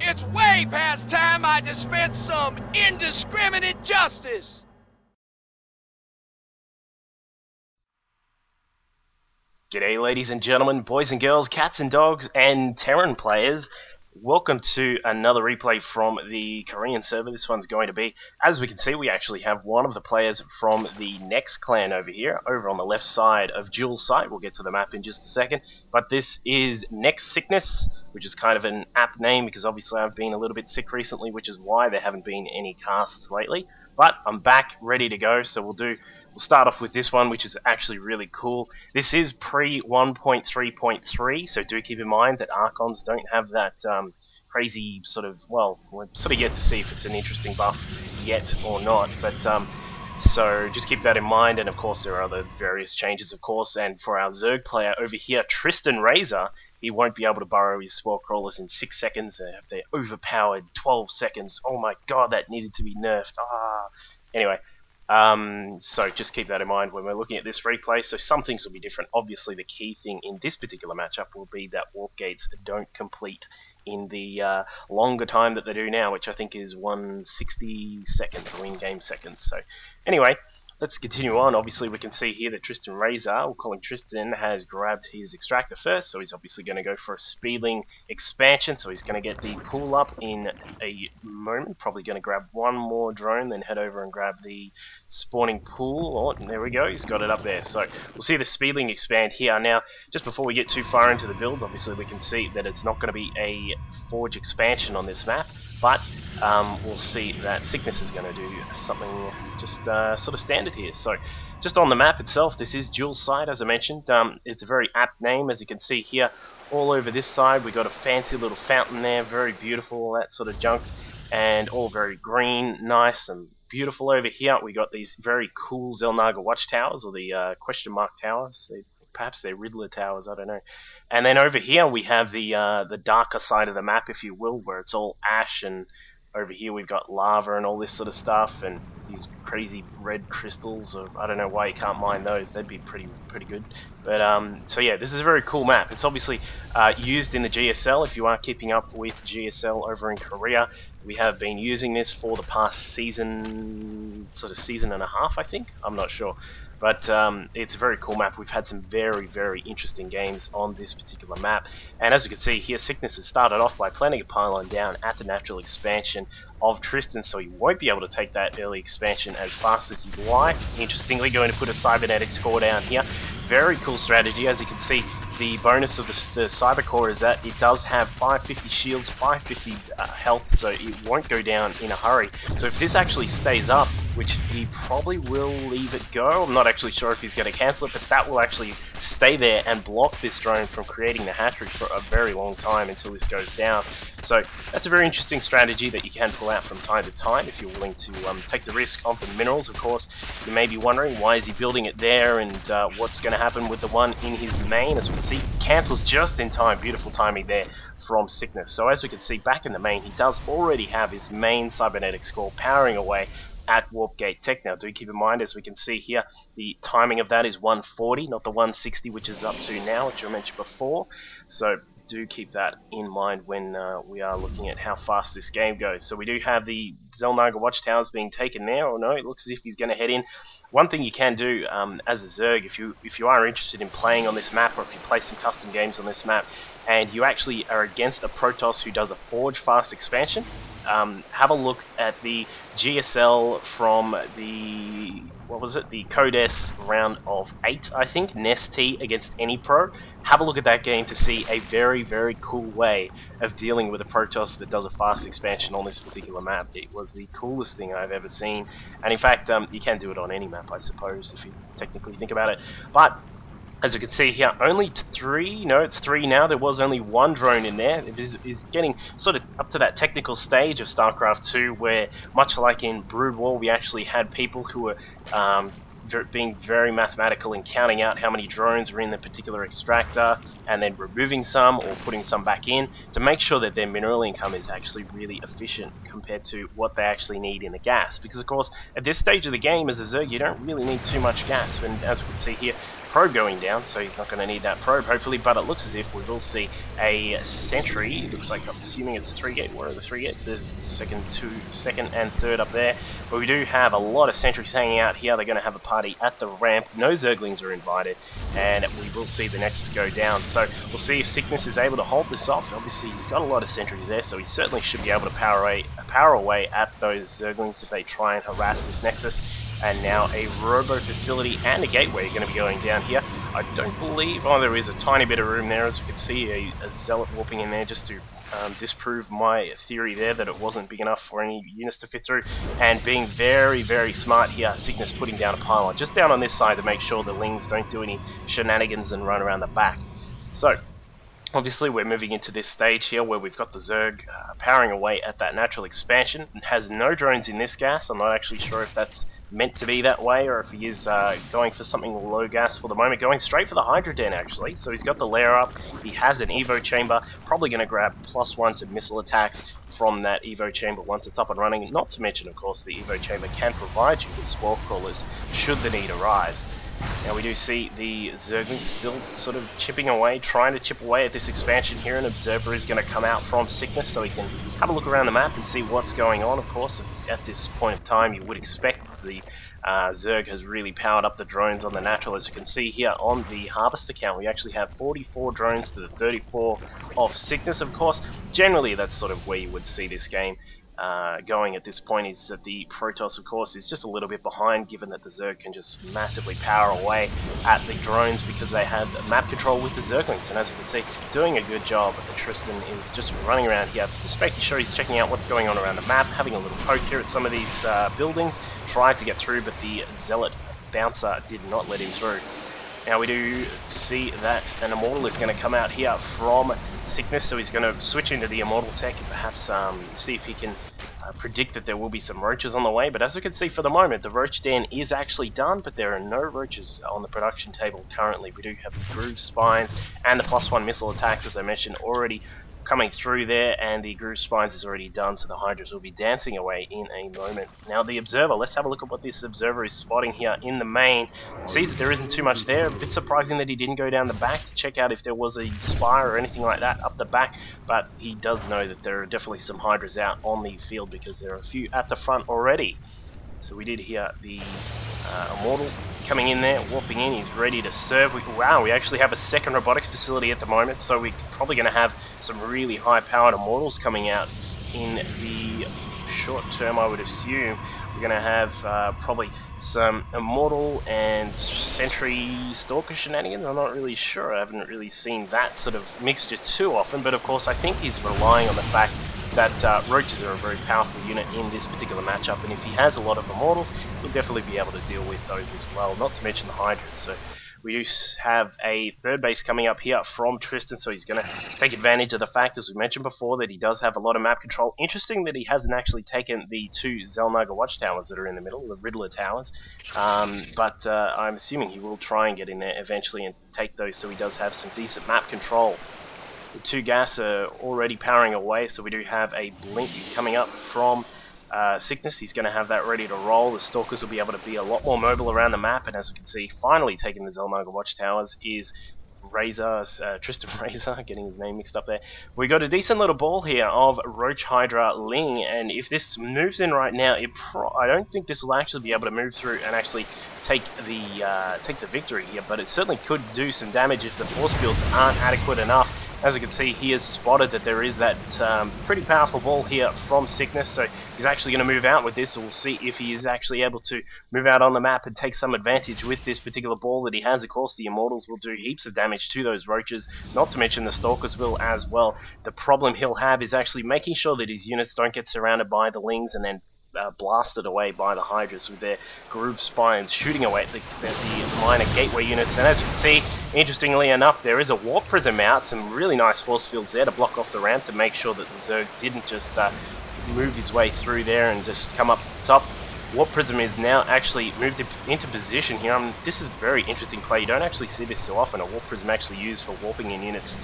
It's way past time I dispense some indiscriminate justice! G'day ladies and gentlemen, boys and girls, cats and dogs, and Terran players. Welcome to another replay from the Korean server. This one's going to be, as we can see, we actually have one of the players from the Next clan over here, over on the left side of Jules' site. We'll get to the map in just a second. But this is NEXSickness, which is kind of an apt name because obviously I've been a little bit sick recently, which is why there haven't been any casts lately. But I'm back, ready to go, so we'll start off with this one, which is actually really cool. This is pre 1.3.3, so do keep in mind that Archons don't have that crazy sort of, well, we're sort of yet to see if it's an interesting buff yet or not, but so just keep that in mind. And of course there are other various changes, of course. And for our Zerg player over here, TristanRAZER, he won't be able to burrow his spore crawlers in 6 seconds. They have their overpowered 12 seconds. Oh my god, that needed to be nerfed. Anyway, so just keep that in mind when we're looking at this replay. So some things will be different. Obviously the key thing in this particular matchup will be that warp gates don't complete in the longer time that they do now, which I think is 160 seconds or in-game seconds. So anyway, let's continue on. Obviously we can see here that TristanRAZER, we'll call him Tristan, has grabbed his extractor first, so he's obviously going to go for a speedling expansion, so he's going to get the pool up in a moment. Probably going to grab one more drone, then head over and grab the spawning pool. Oh, there we go, he's got it up there. So we'll see the speedling expand here. Now, just before we get too far into the builds, obviously we can see that it's not going to be a forge expansion on this map, but we'll see that Sickness is going to do something just sort of standard here. So just on the map itself, this is Jules' side, as I mentioned. It's a very apt name, as you can see here. All over this side, we got a fancy little fountain there, very beautiful, all that sort of junk, and all very green, nice and beautiful. Over here, we got these very cool Xel'Naga watchtowers, or the question mark towers. Perhaps they're Riddler towers, I don't know. And then over here we have the darker side of the map, if you will, where it's all ash, and over here we've got lava and all this sort of stuff, and these crazy red crystals. Or I don't know why you can't mine those. They'd be pretty good. But so yeah, this is a very cool map. It's obviously used in the GSL. If you are keeping up with GSL over in Korea, we have been using this for the past season, sort of season and a half, I think. I'm not sure. But it's a very cool map. We've had some very interesting games on this particular map. And as you can see here, Sickness has started off by planting a pylon down at the natural expansion of Tristan, so he won't be able to take that early expansion as fast as he'd like. Interestingly, going to put a cybernetics core down here. Very cool strategy. As you can see, the bonus of the cyber core is that it does have 550 shields, 550 health, so it won't go down in a hurry. So if this actually stays up, which he probably will leave it go, I'm not actually sure if he's going to cancel it, but that will actually stay there and block this drone from creating the hatchery for a very long time until this goes down. So that's a very interesting strategy that you can pull out from time to time if you're willing to take the risk of the minerals. Of course, you may be wondering, why is he building it there, and what's going to happen with the one in his main. As we can see, cancels just in time. Beautiful timing there from Sickness. So as we can see, back in the main, he does already have his main cybernetics core powering away at Warp Gate Tech. Now do keep in mind, as we can see here, the timing of that is 140, not the 160 which is up to now, which I mentioned before. So do keep that in mind when we are looking at how fast this game goes. So we do have the Xel'Naga watchtowers being taken there. Or no, it looks as if he's going to head in. One thing you can do as a Zerg, if you are interested in playing on this map, or if you play some custom games on this map, and you actually are against a Protoss who does a forge fast expansion, have a look at the GSL from the, what was it, the Codes round of 8, I think, NEST against any pro. Have a look at that game to see a very cool way of dealing with a Protoss that does a fast expansion on this particular map. It was the coolest thing I've ever seen, and in fact you can do it on any map, I suppose, if you technically think about it. But as you can see here, only 3, no, it's 3 now. There was only 1 drone in there. It is getting sort of up to that technical stage of StarCraft 2, where, much like in Brood War, we actually had people who were being very mathematical in counting out how many drones were in the particular extractor, and then removing some or putting some back in to make sure that their mineral income is actually really efficient compared to what they actually need in the gas. Because of course, at this stage of the game as a Zerg, you don't really need too much gas. And as we can see here, probe going down, so he's not going to need that probe, hopefully, but it looks as if we will see a sentry. It looks like, I'm assuming it's 3 gate. Where are the 3 gates? There's second and third up there, but we do have a lot of sentries hanging out here. They're going to have a party at the ramp. No Zerglings are invited, and we will see the Nexus go down, so we'll see if Sickness is able to hold this off. Obviously, he's got a lot of sentries there, so he certainly should be able to power away at those Zerglings if they try and harass this Nexus. And now a robo facility and a gateway are going to be going down here. I don't believe... Oh, there is a tiny bit of room there, as you can see, a zealot warping in there just to disprove my theory there that it wasn't big enough for any units to fit through. And being very, very smart here, Sickness putting down a pylon just down on this side to make sure the Lings don't do any shenanigans and run around the back. So, obviously we're moving into this stage here where we've got the Zerg powering away at that natural expansion. It has no drones in this gas. I'm not actually sure if that's meant to be that way or if he is going for something low gas for the moment. Going straight for the Hydra Den actually. So he's got the layer up. He has an Evo chamber. Probably going to grab +1 to missile attacks from that Evo chamber once it's up and running. Not to mention, of course, the Evo chamber can provide you with Swarm Crawlers should the need arise. Now we do see the Zerglings still sort of chipping away, trying to chip away at this expansion here. An observer is going to come out from Sickness so he can have a look around the map and see what's going on. Of course, at this point of time, you would expect the Zerg has really powered up the drones on the natural. As you can see here on the Harvest account, we actually have 44 drones to the 34 of Sickness, of course. Generally, that's sort of where you would see this game going at this point, is that the Protoss, of course, is just a little bit behind, given that the Zerg can just massively power away at the drones because they have map control with the Zerglings. And as you can see, doing a good job. Tristan is just running around here, just making sure he's checking out what's going on around the map, having a little poke here at some of these buildings, tried to get through, but the Zealot bouncer did not let him through. Now we do see that an Immortal is going to come out here from Sickness, so he's going to switch into the Immortal tech and perhaps see if he can predict that there will be some roaches on the way. But as we can see for the moment, the roach den is actually done, but there are no roaches on the production table currently. We do have the groove spines and the +1 missile attacks, as I mentioned, already coming through there, and the groove spines is already done, so the Hydras will be dancing away in a moment. Now the observer, let's have a look at what this observer is spotting here in the main. Sees that there isn't too much there. A bit surprising that he didn't go down the back to check out if there was a spire or anything like that up the back, but he does know that there are definitely some Hydras out on the field because there are a few at the front already. So we did hear the Immortal coming in there, warping in, he's ready to serve. Wow, we actually have a second robotics facility at the moment, so we're probably going to have some really high-powered Immortals coming out in the short term, I would assume. We're going to have probably some Immortal and Sentry Stalker shenanigans. I'm not really sure. I haven't really seen that sort of mixture too often, but of course I think he's relying on the fact that roaches are a very powerful unit in this particular matchup, and if he has a lot of Immortals, he'll definitely be able to deal with those as well, not to mention the Hydras. So we do have a third base coming up here from Tristan, so he's going to take advantage of the fact, as we mentioned before, that he does have a lot of map control. Interesting that he hasn't actually taken the 2 Xel'Naga watchtowers that are in the middle, the Riddler towers, but I'm assuming he will try and get in there eventually and take those, so he does have some decent map control. The 2 gas are already powering away, so we do have a blink coming up from Sickness. He's going to have that ready to roll. The Stalkers will be able to be a lot more mobile around the map, and as we can see, finally taking the Xel'Naga watchtowers is TristanRAZER, getting his name mixed up there. We got a decent little ball here of Roach Hydra Ling, and if this moves in right now, I don't think this will actually be able to move through and actually take the victory here, but it certainly could do some damage if the force fields aren't adequate enough. As you can see, he has spotted that there is that pretty powerful ball here from Sickness, so he's actually going to move out with this, so we'll see if he is actually able to move out on the map and take some advantage with this particular ball that he has. Of course, the Immortals will do heaps of damage to those roaches, not to mention the Stalkers will as well. The problem he'll have is actually making sure that his units don't get surrounded by the Lings and then blasted away by the Hydras with their groove spines shooting away at the minor gateway units. And as you can see, interestingly enough, there is a warp prism out, some really nice force fields there to block off the ramp to make sure that the Zerg didn't just move his way through there and just come up top. Warp prism is now actually moved into position here. This is very interesting play. You don't actually see this so often. A warp prism actually used for warping in units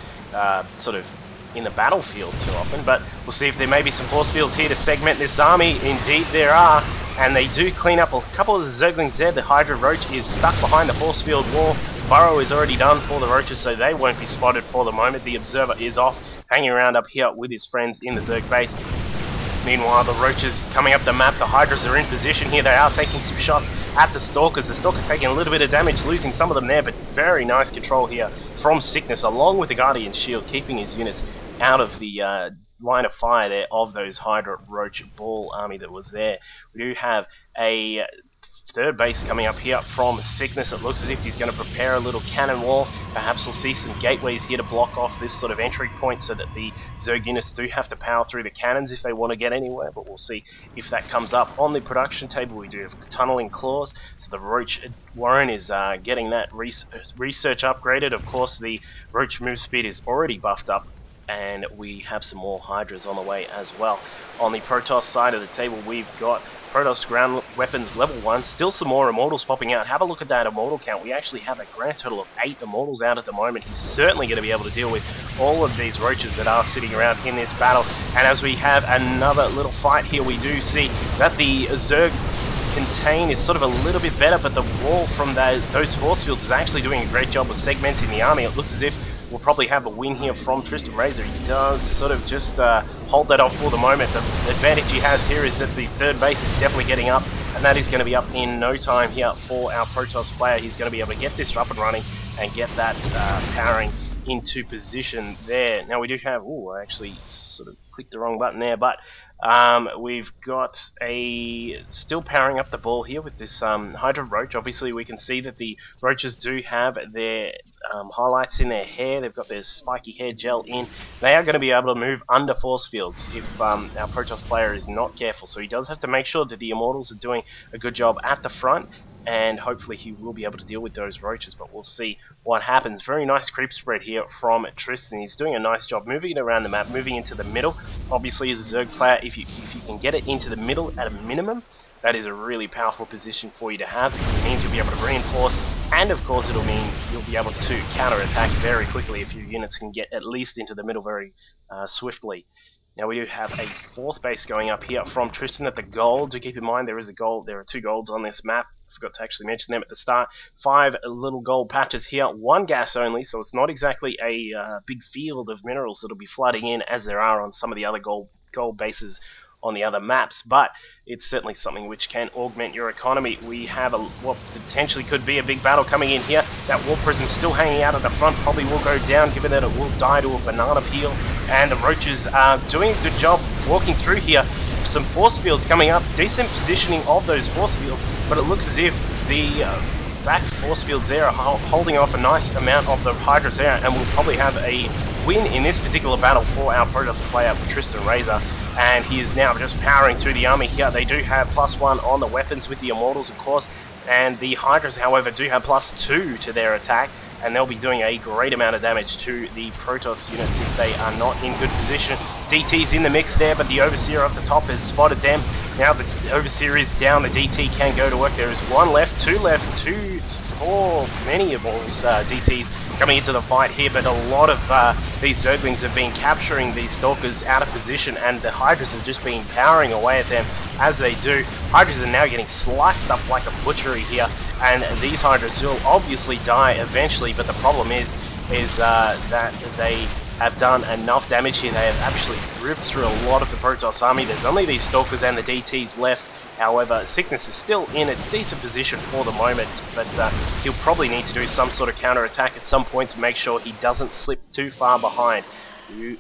sort of in the battlefield too often, but we'll see if there may be some force fields here to segment this army. Indeed there are. and they do clean up a couple of the Zerglings there. The Hydra Roach is stuck behind the force field wall. Burrow is already done for the Roaches, so they won't be spotted for the moment. The Observer is off, hanging around up here with his friends in the Zerg base. Meanwhile, the Roaches coming up the map, the Hydras are in position here. They are taking some shots at the Stalkers. The Stalkers taking a little bit of damage, losing some of them there, but very nice control here from Sickness, along with the Guardian Shield, keeping his units out of the line of fire there of those Hydra Roach Ball army that was there. We do have a third base coming up here from Sickness. It looks as if he's going to prepare a little cannon wall. Perhaps we'll see some gateways here to block off this sort of entry point so that the Zerg units do have to power through the cannons if they want to get anywhere, but we'll see if that comes up. On the production table, we do have tunneling claws, so the Roach Warren is getting that research upgraded. Of course, the Roach move speed is already buffed up, and we have some more Hydras on the way as well. On the Protoss side of the table, we've got Protoss ground weapons level 1, still some more Immortals popping out. Have a look at that Immortal count. We actually have a grand total of 8 Immortals out at the moment. He's certainly going to be able to deal with all of these Roaches that are sitting around in this battle. And as we have another little fight here, we do see that the Zerg contain is sort of a little bit better, but the wall from those force fields is actually doing a great job of segmenting the army. It looks as if we'll probably have a win here from TristanRAZER. He does sort of just hold that off for the moment. The advantage he has here is that the third base is definitely getting up, and that is going to be up in no time here for our Protoss player. He's going to be able to get this up and running and get that powering into position there. Now we do have, I actually sort of clicked the wrong button there, but we've got a still powering up the ball here with this Hydra Roach. Obviously we can see that the Roaches do have their highlights in their hair. They've got their spiky hair gel in. They are going to be able to move under force fields if our Protoss player is not careful, so he does have to make sure that the Immortals are doing a good job at the front, and hopefully he will be able to deal with those Roaches, but we'll see what happens. Very nice creep spread here from Tristan. He's doing a nice job moving it around the map, moving into the middle. Obviously as a Zerg player, if you can get it into the middle at a minimum, that is a really powerful position for you to have, because it means you'll be able to reinforce, and of course it'll mean you'll be able to counter-attack very quickly if your units can get at least into the middle very swiftly. Now we do have a fourth base going up here from Tristan at the gold. Do keep in mind there is a gold. There are 2 golds on this map. I forgot to actually mention them at the start. 5 little gold patches here, 1 gas only, so it's not exactly a big field of minerals that'll be flooding in as there are on some of the other gold bases on the other maps, but it's certainly something which can augment your economy. We have what potentially could be a big battle coming in here. That War Prism still hanging out at the front probably will go down, given that it will die to a banana peel, and the Roaches are doing a good job walking through here. Some force fields coming up, decent positioning of those force fields, but it looks as if the back force fields there are holding off a nice amount of the Hydras there, and we'll probably have a win in this particular battle for our Protoss player, TristanRAZER. And he is now just powering through the army here. They do have +1 on the weapons with the Immortals, of course, and the Hydras, however, do have +2 to their attack, and they'll be doing a great amount of damage to the Protoss units if they are not in good position. DT's in the mix there, but the Overseer up the top has spotted them. Now the Overseer is down, the DT can go to work. There is 1 left, 2 left, 2, 4, many of those DTs coming into the fight here, but a lot of these Zerglings have been capturing these Stalkers out of position, and the Hydras have just been powering away at them as they do. Hydras are now getting sliced up like a butchery here, and these Hydras will obviously die eventually, but the problem is that they have done enough damage here. They have actually ripped through a lot of the Protoss army. There's only these Stalkers and the DTs left. However, Sickness is still in a decent position for the moment, but he'll probably need to do some sort of counter-attack at some point to make sure he doesn't slip too far behind.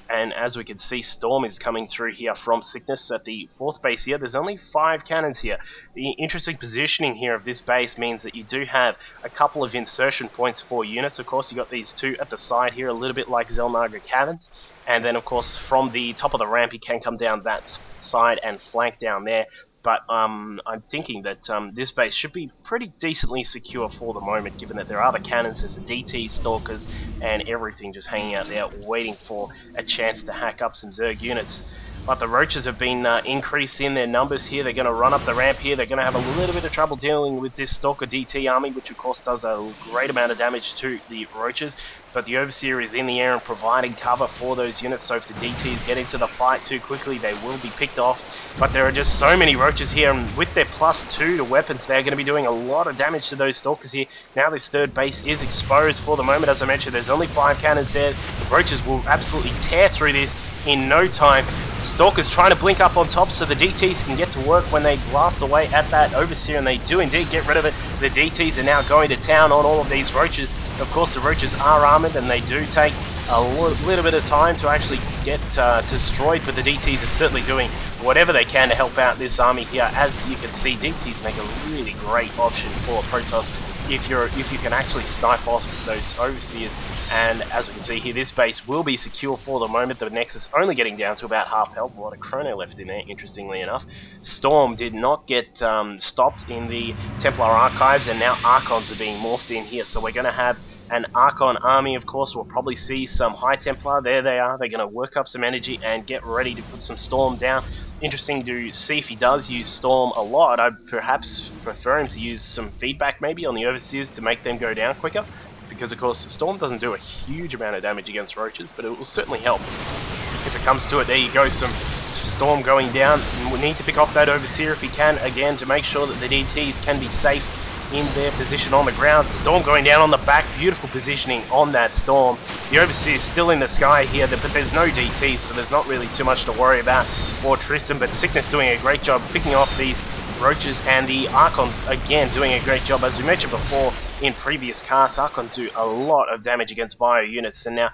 And as we can see, Storm is coming through here from Sickness at the 4th base here. There's only 5 cannons here. The interesting positioning here of this base means that you do have a couple of insertion points for units. Of course, you got these 2 at the side here, a little bit like Zelnaga cannons. And then, of course, from the top of the ramp, he can come down that side and flank down there. But I'm thinking that this base should be pretty decently secure for the moment, given that there are the cannons, there's the DT, Stalkers, and everything just hanging out there waiting for a chance to hack up some Zerg units. but the Roaches have been increased in their numbers here. They're going to run up the ramp here. They're going to have a little bit of trouble dealing with this Stalker DT army, which of course does a great amount of damage to the Roaches. But the Overseer is in the air and providing cover for those units, so if the DTs get into the fight too quickly, they will be picked off. But there are just so many Roaches here, and with their +2 to weapons, they're going to be doing a lot of damage to those Stalkers here. Now this third base is exposed for the moment. As I mentioned, there's only 5 cannons there. The Roaches will absolutely tear through this in no time. The Stalkers trying to blink up on top so the DTs can get to work when they blast away at that Overseer, and they do indeed get rid of it. The DTs are now going to town on all of these Roaches. Of course, the Roaches are armoured, and they do take a little bit of time to actually get destroyed, but the DTs are certainly doing whatever they can to help out this army here. As you can see, DTs make a really great option for Protoss if you can actually snipe off those Overseers. And as we can see here, this base will be secure for the moment. The Nexus only getting down to about half health. A lot of Chrono left in there, interestingly enough. Storm did not get stopped in the Templar archives, and now Archons are being morphed in here. So we're going to have an Archon army, of course. We'll probably see some High Templar. There they are. They're going to work up some energy and get ready to put some Storm down. Interesting to see if he does use Storm a lot. I'd perhaps prefer him to use some feedback maybe on the Overseers to make them go down quicker, because of course the Storm doesn't do a huge amount of damage against Roaches, but it will certainly help if it comes to it. There you go, some Storm going down. We need to pick off that Overseer if he can, again, to make sure that the DTs can be safe in their position on the ground. Storm going down on the back, beautiful positioning on that Storm. The Overseer is still in the sky here, but there's no DTs, so there's not really too much to worry about for Tristan, but Sickness doing a great job picking off these Roaches, and the Archons again doing a great job. As we mentioned before in previous casts, Archons do a lot of damage against bio units, and now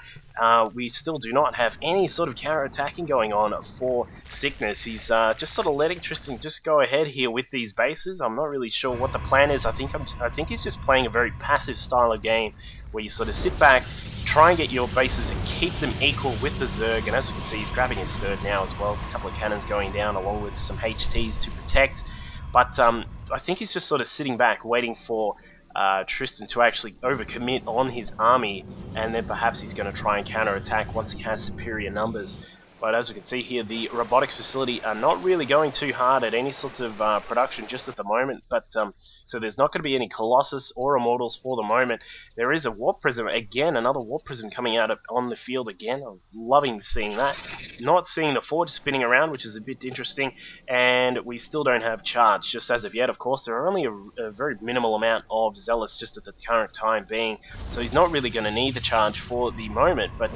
we still do not have any sort of counter-attacking going on for Sickness. He's just sort of letting Tristan just go ahead here with these bases. I'm not really sure what the plan is. I think he's just playing a very passive style of game where you sort of sit back, try and get your bases and keep them equal with the Zerg, and as you can see, he's grabbing his third now as well. A couple of cannons going down along with some HTs to protect. But I think he's just sort of sitting back, waiting for Tristan to actually overcommit on his army, and then perhaps he's going to try and counterattack once he has superior numbers. But as we can see here, the robotics facility are not really going too hard at any sorts of production just at the moment. But so there's not going to be any Colossus or Immortals for the moment. There is a Warp Prism, again, another Warp Prism coming out on the field again. I'm loving seeing that. Not seeing the Forge spinning around, which is a bit interesting. And we still don't have charge just as of yet. Of course, there are only a very minimal amount of Zealots just at the current time being. So he's not really going to need the charge for the moment. But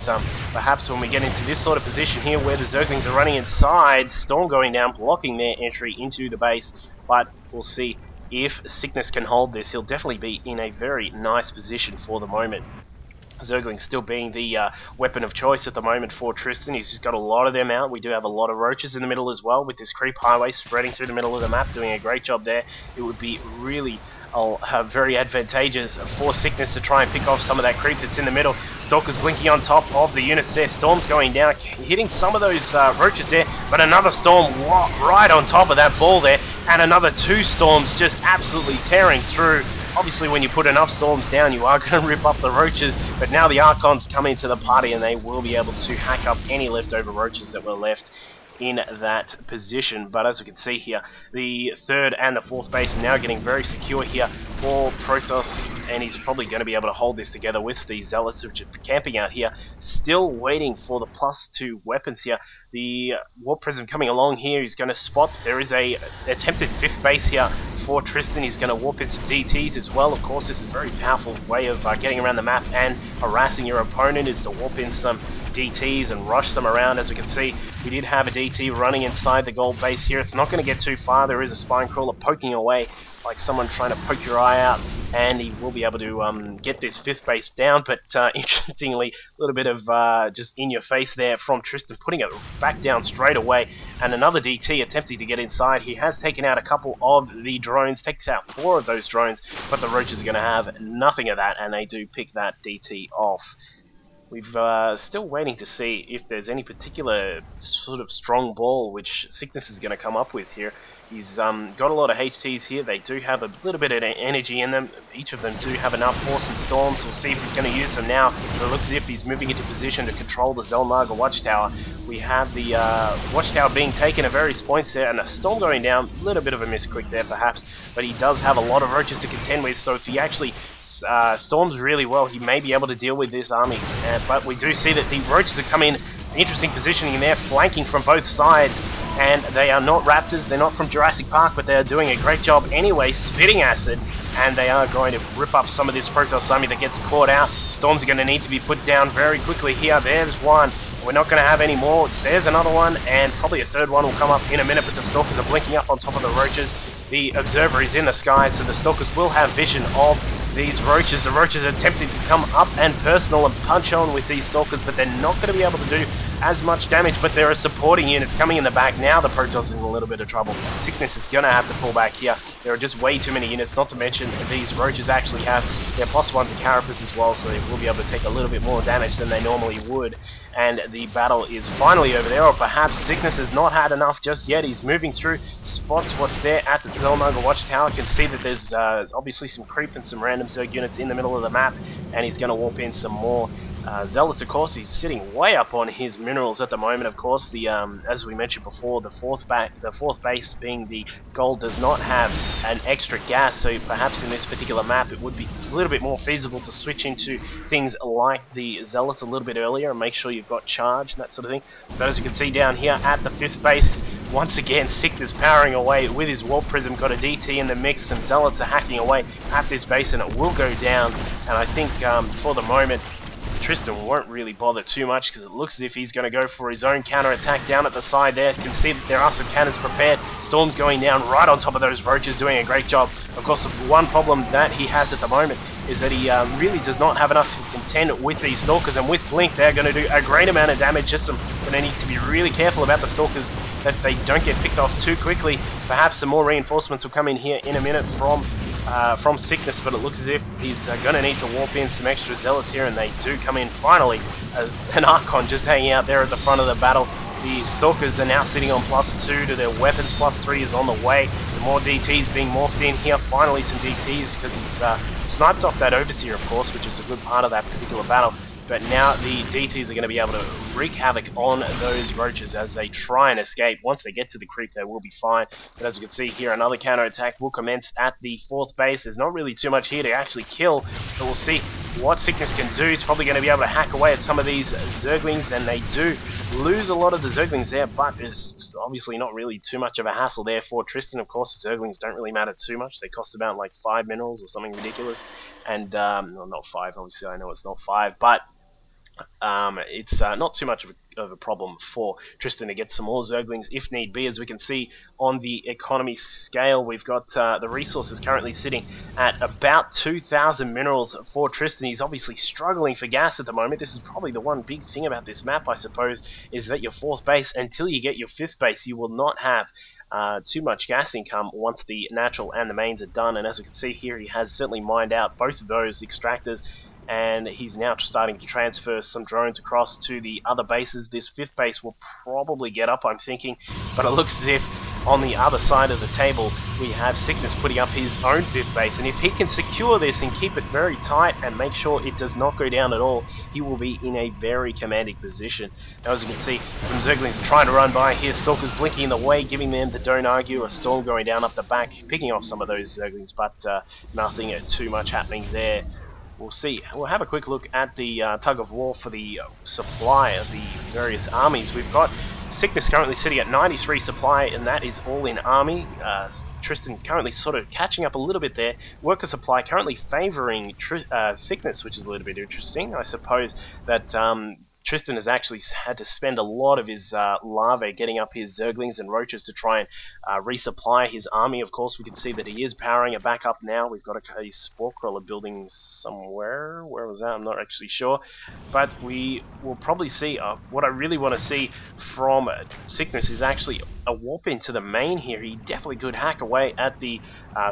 perhaps when we get into this sort of position here, where the Zerglings are running inside, Storm going down, blocking their entry into the base, but we'll see if Sickness can hold this. He'll definitely be in a very nice position for the moment. Zerglings still being the weapon of choice at the moment for Tristan. He's just got a lot of them out. We do have a lot of Roaches in the middle as well, with this creep highway spreading through the middle of the map, doing a great job there. It would be really very advantageous for Sickness to try and pick off some of that creep that's in the middle. Stalker's blinking on top of the units there. Storm's going down, hitting some of those Roaches there, but another Storm right on top of that ball there, and another 2 Storms just absolutely tearing through. Obviously, when you put enough Storms down, you are going to rip up the Roaches, but now the Archons come into the party, and they will be able to hack up any leftover Roaches that were left in that position. But as we can see here, the 3rd and the 4th base are now getting very secure here for Protoss, and he's probably going to be able to hold this together with the Zealots, which are camping out here, still waiting for the +2 weapons here. The Warp Prism coming along here, he's going to spot there is a attempted 5th base here for Tristan. He's going to warp in some DTs as well. Of course, this is a very powerful way of getting around the map and harassing your opponent, is to warp in some DTs and rush them around. As we can see, we did have a DT running inside the gold base here. It's not going to get too far. There is a spine crawler poking away like someone trying to poke your eye out, and he will be able to get this 5th base down. But interestingly, a little bit of just in your face there from Tristan, putting it back down straight away. And another DT attempting to get inside. He has taken out a couple of the drones, takes out 4 of those drones, but the Roaches are going to have nothing of that, and they do pick that DT off. We've still waiting to see if there's any particular sort of strong ball which Sickness is going to come up with here. He's got a lot of HTs here. They do have a little bit of energy in them. Each of them do have enough for some Storms. We'll see if he's going to use them now. But it looks as if he's moving into position to control the Zelnaga Watchtower, We have the watchtower being taken at various points there, and a storm going down. A little bit of a misclick there perhaps, but he does have a lot of roaches to contend with, so if he actually storms really well, he may be able to deal with this army. But we do see that the roaches are coming in interesting positioning there, flanking from both sides, and they are not raptors, they're not from Jurassic Park, but they are doing a great job anyway, spitting acid, and they are going to rip up some of this Protoss army that gets caught out. Storms are going to need to be put down very quickly here. There's one. We're not going to have any more. There's another one, and probably a third one will come up in a minute, but the Stalkers are blinking up on top of the roaches. The Observer is in the sky, so the Stalkers will have vision of these roaches. The roaches are attempting to come up and personal and punch on with these Stalkers, but they're not going to be able to do as much damage, but there are supporting units coming in the back. Now the Protoss is in a little bit of trouble. Sickness is going to have to pull back here. There are just way too many units, not to mention these roaches actually have their +1 to carapace as well, so they will be able to take a little bit more damage than they normally would. And the battle is finally over there, or perhaps Sickness has not had enough just yet. He's moving through, spots what's there at the Zellnoga Watchtower, can see that there's obviously some creep and some random Zerg units in the middle of the map, and he's going to warp in some more. Zealots, of course, he's sitting way up on his minerals at the moment. Of course, the as we mentioned before, the fourth base being the gold does not have an extra gas, so perhaps in this particular map it would be a little bit more feasible to switch into things like the Zealots a little bit earlier and make sure you've got charge and that sort of thing. But as you can see down here at the 5th base, once again, Sickness powering away with his Warp Prism, got a DT in the mix, some Zealots are hacking away at this base and it will go down, and I think for the moment Tristan won't really bother too much because it looks as if he's going to go for his own counter-attack down at the side there. You can see that there are some cannons prepared. Storm's going down right on top of those roaches, doing a great job. Of course, the one problem that he has at the moment is that he really does not have enough to contend with these Stalkers, and with Blink they're going to do a great amount of damage. Just going to need to be really careful about the Stalkers that they don't get picked off too quickly. Perhaps some more reinforcements will come in here in a minute from Sickness, but it looks as if he's going to need to warp in some extra Zealots here, and they do come in finally as an Archon just hanging out there at the front of the battle. The Stalkers are now sitting on +2 to their weapons, +3 is on the way. Some more DTs being morphed in here, finally some DTs because he's sniped off that Overseer, of course, which is a good part of that particular battle. But now the DTs are going to be able to wreak havoc on those roaches as they try and escape. Once they get to the creep, they will be fine. But as you can see here, another counter-attack will commence at the 4th base. There's not really too much here to actually kill, but we'll see what Sickness can do. He's probably going to be able to hack away at some of these Zerglings, and they do lose a lot of the Zerglings there, but there's obviously not really too much of a hassle there for Tristan. Of course, the Zerglings don't really matter too much. They cost about like 5 minerals or something ridiculous. And, well, not 5, obviously I know it's not 5, but it's not too much of a problem for Tristan to get some more Zerglings if need be. As we can see on the economy scale, we've got the resources currently sitting at about 2,000 minerals for Tristan. He's obviously struggling for gas at the moment. This is probably the one big thing about this map, I suppose, is that your 4th base, until you get your 5th base, you will not have too much gas income once the natural and the mains are done. And as we can see here, he has certainly mined out both of those extractors, and he's now starting to transfer some drones across to the other bases. This 5th base will probably get up, I'm thinking, but it looks as if on the other side of the table we have Sickness putting up his own 5th base, and if he can secure this and keep it very tight and make sure it does not go down at all, he will be in a very commanding position. Now, as you can see, some Zerglings are trying to run by here. Stalkers blinking in the way, giving them the don't argue. A storm going down up the back, picking off some of those Zerglings, but nothing too much happening there. We'll see. We'll have a quick look at the tug of war for the supply of the various armies. We've got Sickness currently sitting at 93 supply, and that is all in army. Tristan currently sort of catching up a little bit there. Worker supply currently favouring Sickness, which is a little bit interesting. I suppose that Tristan has actually had to spend a lot of his larvae getting up his Zerglings and Roaches to try and resupply his army. Of course, we can see that he is powering it back up now. We've got a Spore Crawler building somewhere. Where was that? I'm not actually sure. But we will probably see, what I really want to see from Sickness is actually a warp into the main here. He definitely could hack away at the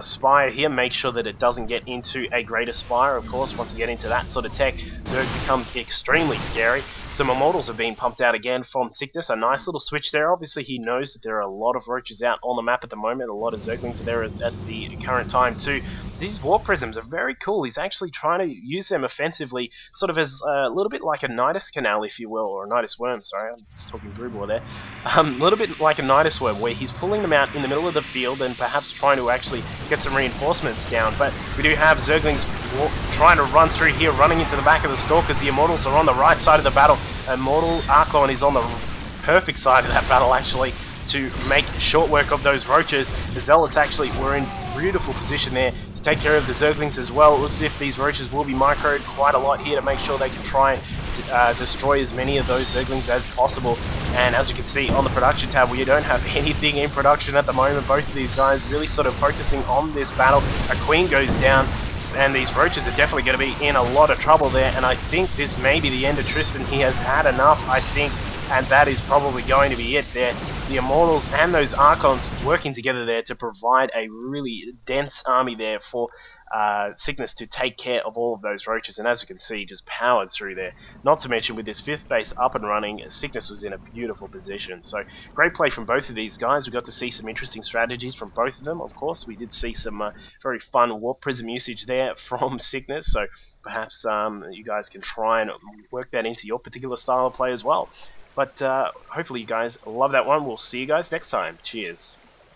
Spire here, make sure that it doesn't get into a greater Spire. Of course, once you get into that sort of tech, Zerg becomes extremely scary. Some Immortals are being pumped out again from Sickness. A nice little switch there. Obviously, he knows that there are a lot of Roaches out on the map at the moment. A lot of Zerglings are there at the current time too. these Warp Prisms are very cool. He's actually trying to use them offensively, sort of as a little bit like a Nidus Canal, if you will, or a Nidus Worm, sorry, I'm just talking Drupal there. A little bit like a Nidus Worm, where he's pulling them out in the middle of the field and perhaps trying to actually get some reinforcements down. But we do have Zerglings trying to run through here, running into the back of the Stalkers. The Immortals are on the right side of the battle. Immortal Archon is on the perfect side of that battle, actually, to make short work of those Roaches. The Zealots actually were in beautiful position there to take care of the Zerglings as well. It looks as if these Roaches will be microed quite a lot here to make sure they can try and destroy as many of those Zerglings as possible. And as you can see on the production tab, we don't have anything in production at the moment. Both of these guys really sort of focusing on this battle. A Queen goes down, and these Roaches are definitely going to be in a lot of trouble there. And I think this may be the end of Tristan. He has had enough, I think. And that is probably going to be it there. The Immortals and those Archons working together there to provide a really dense army there for Sickness to take care of all of those Roaches. And as you can see, just powered through there. Not to mention with this 5th base up and running, Sickness was in a beautiful position. So great play from both of these guys. We got to see some interesting strategies from both of them, of course. We did see some very fun Warp Prism usage there from Sickness. So perhaps you guys can try and work that into your particular style of play as well. But hopefully you guys love that one. We'll see you guys next time. Cheers.